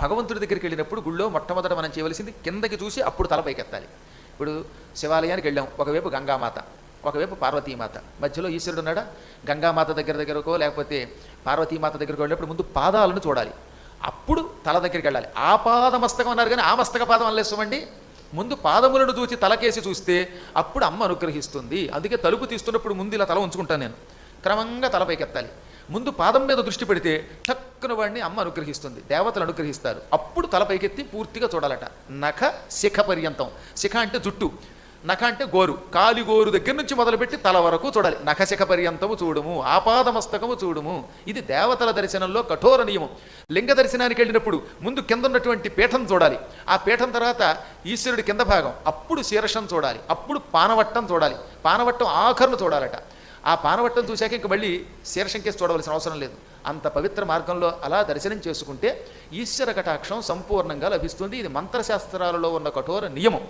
భగవంతుడి దగ్గరికి వెళ్ళినప్పుడు గుళ్ళో మొట్టమొదట మనం చేయవలసింది కిందకి చూసి అప్పుడు తల పైకెత్తాలి. ఇప్పుడు శివాలయానికి వెళ్ళాం, ఒకవైపు గంగామాత, ఒకవైపు పార్వతీమాత, మధ్యలో ఈశ్వరుడు ఉన్నాడా? గంగామాత దగ్గరకో లేకపోతే పార్వతీమాత దగ్గరకు వెళ్ళినప్పుడు ముందు పాదాలను చూడాలి, అప్పుడు తల దగ్గరికి వెళ్ళాలి. ఆ పాదమస్తకం అన్నారు కానీ ఆ మస్తక పాదం అనలేస్తామండి. ముందు పాదములను చూసి తలకేసి చూస్తే అప్పుడు అమ్మ అనుగ్రహిస్తుంది. అందుకే తలుపు తీస్తున్నప్పుడు ముందు ఇలా తల ఉంచుకుంటాను నేను, క్రమంగా తలపైకెత్తాలి. ముందు పాదం మీద దృష్టి పెడితే టక్కున వాడిని అమ్మ అనుగ్రహిస్తుంది, దేవతలు అనుగ్రహిస్తారు. అప్పుడు తలపైకెత్తి పూర్తిగా చూడాలట. నఖ శిఖ పర్యంతం, శిఖ అంటే జుట్టు, నఖ అంటే గోరు, కాలి గోరు దగ్గర నుంచి మొదలుపెట్టి తల వరకు చూడాలి. నఖశిఖ పర్యంతము చూడుము, ఆపాదమస్తకము చూడుము. ఇది దేవతల దర్శనంలో కఠోర నియమం. లింగ దర్శనానికి వెళ్ళినప్పుడు ముందు కింద ఉన్నటువంటి పీఠం చూడాలి, ఆ పీఠం తర్వాత ఈశ్వరుడి కింద భాగం, అప్పుడు శీర్షం చూడాలి, అప్పుడు పానవట్టం చూడాలి, పానవట్టం ఆఖరును చూడాలట. ఆ పానవట్టం చూశాక ఇంక మళ్ళీ శీర్షం కేసు చూడవలసిన అవసరం లేదు. అంత పవిత్ర మార్గంలో అలా దర్శనం చేసుకుంటే ఈశ్వర కటాక్షం సంపూర్ణంగా లభిస్తుంది. ఇది మంత్రశాస్త్రాలలో ఉన్న కఠోర నియమం.